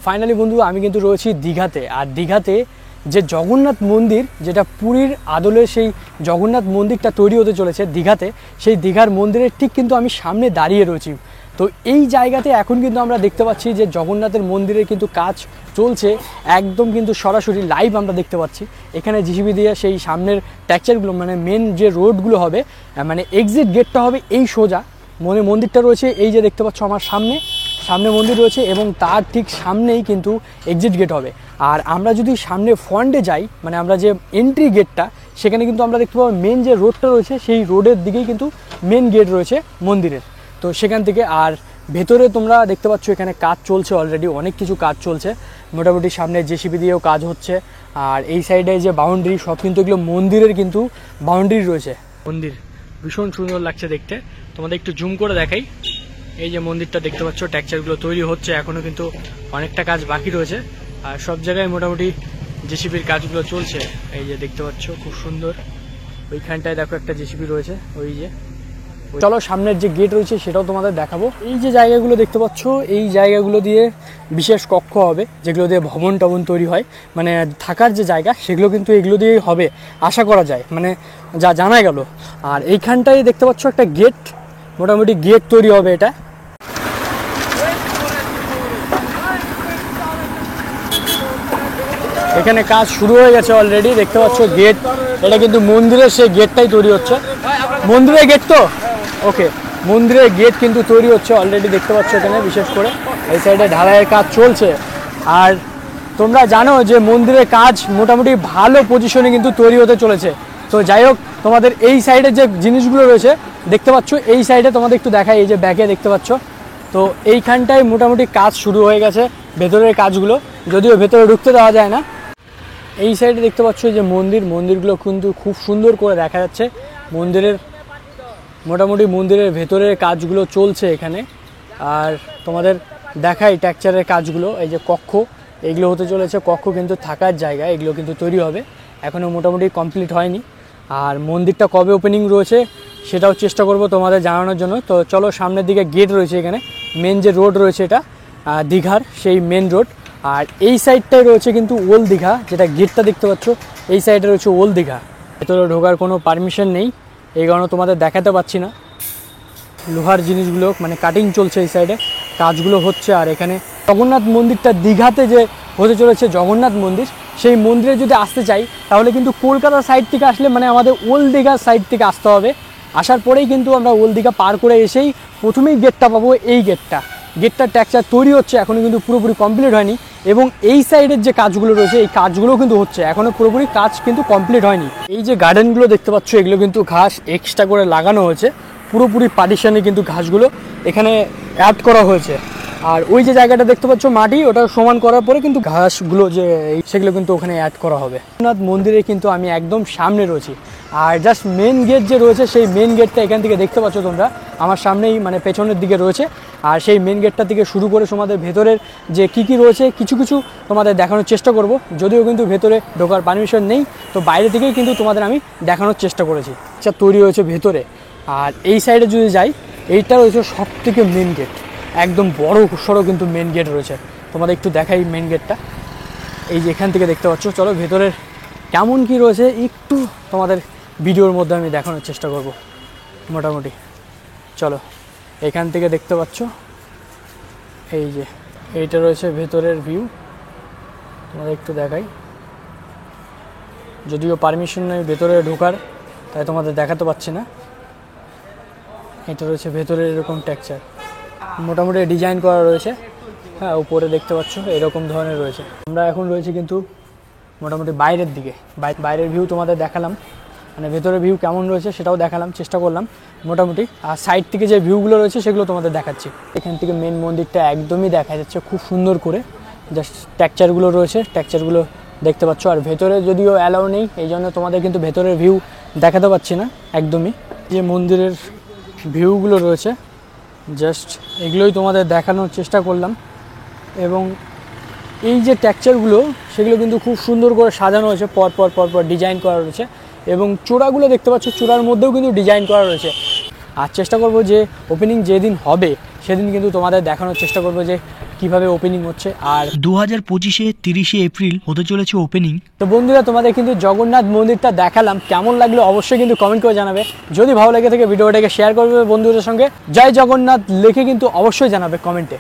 Finally বন্ধু আমি কিন্তু রয়েছি দীঘাতে। আর দীঘাতে যে জগন্নাথ মন্দির, যেটা পুরীর আদলে সেই জগন্নাথ মন্দিরটা তৈরি হতে চলেছে দীঘাতে, সেই দীঘার মন্দিরের ঠিক কিন্তু আমি সামনে দাঁড়িয়ে রয়েছি। তো এই জায়গাতে এখন কিন্তু আমরা দেখতে পাচ্ছি যে জগন্নাথের মন্দিরের কিন্তু কাজ চলছে, একদম কিন্তু সরাসরি লাইভ আমরা দেখতে পাচ্ছি। এখানে জিসিবি দিয়ে সেই সামনের টেক্সচারগুলো, মানে মেন যে রোডগুলো হবে, মানে এক্সিট গেটটা হবে এই সোজা মন্দিরটা রয়েছে, এই যে দেখতে পাচ্ছ আমার সামনে মন্দির রয়েছে এবং তার ঠিক সামনেই কিন্তু এক্সিট গেট হবে। আর আমরা যদি সামনে ফ্রন্টে যাই, মানে আমরা যে এন্ট্রি গেটটা, সেখানে কিন্তু আমরা দেখতে পাবো মেন যে রোডটা রয়েছে সেই রোডের দিকেই কিন্তু মেন গেট রয়েছে মন্দিরের। তো সেখান থেকে আর ভেতরে তোমরা দেখতে পাচ্ছ এখানে কাজ চলছে, অলরেডি অনেক কিছু কাজ চলছে, মোটামুটি সামনে জেসিবি দিয়েও কাজ হচ্ছে। আর এই সাইডে যে বাউন্ডারি, সব কিন্তু এগুলো মন্দিরের কিন্তু বাউন্ডারি রয়েছে। মন্দির ভীষণ সুন্দর লাগছে দেখতে, তোমাদের একটু জুম করে দেখাই। এই যে মন্দিরটা দেখতে পাচ্ছ, টেক্সচারগুলো তৈরি হচ্ছে, এখনও কিন্তু অনেকটা কাজ বাকি রয়েছে। আর সব জায়গায় মোটামুটি জেসিবির কাজগুলো চলছে। এই যে দেখতে পাচ্ছ খুব সুন্দর, ওইখানটায় দেখো একটা জেসিবি রয়েছে, ওই যে। চলো সামনের যে গেট রয়েছে সেটাও তোমাদের দেখাবো। এই যে জায়গাগুলো দেখতে পাচ্ছ, এই জায়গাগুলো দিয়ে বিশেষ কক্ষ হবে, যেগুলো দিয়ে ভবন টবন তৈরি হয়, মানে থাকার যে জায়গা, সেগুলো কিন্তু এগুলো দিয়েই হবে আশা করা যায়, মানে যা জানা গেল। আর এইখানটায় দেখতে পাচ্ছ একটা গেট, মোটামুটি গেট তৈরি হবে এটা। এখানে কাজ শুরু হয়ে গেছে অলরেডি, দেখতে পাচ্ছ গেট, এটা কিন্তু মন্দিরের সেই গেটটাই তৈরি হচ্ছে, মন্দিরের গেট তো ওকে, মন্দিরের গেট কিন্তু তৈরি হচ্ছে অলরেডি, দেখতে পাচ্ছ এখানে বিশেষ করে এই সাইডে ঢালাইয়ের কাজ চলছে। আর তোমরা জানো যে মন্দিরের কাজ মোটামুটি ভালো পজিশনে কিন্তু তৈরি হতে চলেছে। তো যাই হোক, তোমাদের এই সাইডে যে জিনিসগুলো রয়েছে দেখতে পাচ্ছ, এই সাইডে তোমাদের একটু দেখাই, এই যে ব্যাকে দেখতে পাচ্ছ, তো এইখানটায় মোটামুটি কাজ শুরু হয়ে গেছে ভেতরের কাজগুলো, যদিও ভেতরে ঢুকতে দেওয়া যায় না। এই সাইডে দেখতে পাচ্ছ যে মন্দিরগুলো কিন্তু খুব সুন্দর করে দেখা যাচ্ছে। মোটামুটি মন্দিরের ভেতরের কাজগুলো চলছে এখানে। আর তোমাদের দেখাই টেক্সচারের কাজগুলো, এই যে কক্ষ, এগুলো হতে চলেছে কক্ষ, কিন্তু থাকার জায়গা, এগুলো কিন্তু তৈরি হবে, এখনও মোটামুটি কমপ্লিট হয়নি। আর মন্দিরটা কবে ওপেনিং রয়েছে সেটাও চেষ্টা করব তোমাদের জানানোর জন্য। তো চলো, সামনের দিকে গেট রয়েছে, এখানে মেন যে রোড রয়েছে এটা দীঘার সেই মেন রোড। আর এই সাইডটায় রয়েছে কিন্তু ওল্ড দীঘা, যেটা গেটটা দেখতে পাচ্ছ, এই সাইডে রয়েছে ওল্ড দীঘা। ভেতরে ঢোকার কোনো পারমিশন নেই, এই কারণে তোমাদের দেখাতে পাচ্ছি না। লোহার জিনিসগুলো মানে কাটিং চলছে, এই সাইডে কাজগুলো হচ্ছে। আর এখানে জগন্নাথ মন্দিরটা, দীঘাতে যে হতে চলেছে জগন্নাথ মন্দির, সেই মন্দিরে যদি আসতে চাই তাহলে কিন্তু কলকাতা সাইড থেকে আসলে, মানে আমাদের ওল্ড দীঘার সাইড থেকে আসতে হবে। আসার পরেই কিন্তু আমরা ওল্ড দীঘা পার করে এসেই প্রথমেই গেটটা পাবো, এই গেটটার টেক্সচার তৈরি হচ্ছে, এখনও কিন্তু পুরোপুরি কমপ্লিট হয়নি। এবং এই সাইডের যে কাজগুলো রয়েছে, এই কাজগুলো কিন্তু হচ্ছে, এখনও পুরোপুরি কাজ কিন্তু কমপ্লিট হয়নি। এই যে গার্ডেনগুলো দেখতে পাচ্ছ, এগুলো কিন্তু ঘাস এক্সট্রা করে লাগানো হয়েছে, পুরোপুরি পার্টিশনে কিন্তু ঘাসগুলো এখানে অ্যাড করা হয়েছে। আর ওই যে জায়গাটা দেখতে পাচ্ছ মাটি, ওটা সমান করার পরে কিন্তু ঘাসগুলো যে সেগুলো কিন্তু ওখানে অ্যাড করা হবে। জগন্নাথ মন্দিরে কিন্তু আমি একদম সামনে রয়েছি। আর জাস্ট মেন গেট যে রয়েছে, সেই মেন গেটটা এখান থেকে দেখতে পাচ্ছ তোমরা, আমার সামনেই মানে পেছনের দিকে রয়েছে। আর সেই মেন গেটটা থেকে শুরু করে তোমাদের ভেতরের যে কী রয়েছে কিছু তোমাদের দেখানোর চেষ্টা করব, যদিও কিন্তু ভেতরে ঢোকার পারমিশন নেই, তো বাইরে থেকেই কিন্তু তোমাদের আমি দেখানোর চেষ্টা করেছি। আচ্ছা, তৈরি হয়েছে ভেতরে। আর এই সাইডে যদি যাই, এইটা রয়েছে সব থেকে মেন গেট, একদম বড় সড়ো কিন্তু মেন গেট রয়েছে, তোমাদের একটু দেখাই মেন গেটটা, এই যে এখান থেকে দেখতে পাচ্ছ। চলো ভেতরের কেমন কি রয়েছে একটু তোমাদের ভিডিওর মধ্যে আমি দেখানোর চেষ্টা করব মোটামুটি। চলো, এখান থেকে দেখতে পাচ্ছ এই যে এইটা রয়েছে ভেতরের ভিউ, তোমাদের একটু দেখাই, যদিও পারমিশন নেই ভেতরে ঢোকার, তাই তোমাদের দেখাতে পাচ্ছি না। এটা রয়েছে ভেতরের এরকম টেক্সচার, মোটামুটি ডিজাইন করা রয়েছে, হ্যাঁ উপরে দেখতে পাচ্ছ এরকম ধরনের রয়েছে। আমরা এখন রয়েছে কিন্তু মোটামুটি বাইরের দিকে, বাইরের ভিউ তোমাদের দেখালাম, মানে ভেতরের ভিউ কেমন রয়েছে সেটাও দেখালাম, চেষ্টা করলাম মোটামুটি। আর সাইড থেকে যে ভিউগুলো রয়েছে সেগুলো তোমাদের দেখাচ্ছি। এখান থেকে মেন মন্দিরটা একদমই দেখা যাচ্ছে খুব সুন্দর করে, জাস্ট টেক্সচারগুলো রয়েছে, টেক্সচারগুলো দেখতে পাচ্ছ। আর ভেতরে যদিও অ্যালাউ নেই, এই জন্য তোমাদের কিন্তু ভেতরের ভিউ দেখাতে পাচ্ছি না একদমই। যে মন্দিরের ভিউগুলো রয়েছে জাস্ট এগুলোই তোমাদের দেখানোর চেষ্টা করলাম। এবং এই যে টেক্সচারগুলো সেগুলো কিন্তু খুব সুন্দর করে সাজানো হয়েছে, পর ডিজাইন করা রয়েছে। এবং চূড়াগুলো দেখতে পাচ্ছ, চূড়ার মধ্যেও কিন্তু ডিজাইন করা রয়েছে। আর চেষ্টা করব যে ওপেনিং যেদিন হবে সেদিন কিন্তু তোমাদের দেখানোর চেষ্টা করব যে কিভাবে ওপেনিং হচ্ছে। আর 2025-এ 30শে এপ্রিল হতে চলেছে ওপেনিং। তো বন্ধুরা তোমাদের কিন্তু জগন্নাথ মন্দিরটা দেখালাম, কেমন লাগলো অবশ্যই কিন্তু কমেন্ট করে জানাবে। যদি ভালো লেগে থাকে ভিডিওটাকে শেয়ার করবে বন্ধুদের সঙ্গে, জয় জগন্নাথ লিখে কিন্তু অবশ্যই জানাবে কমেন্টে।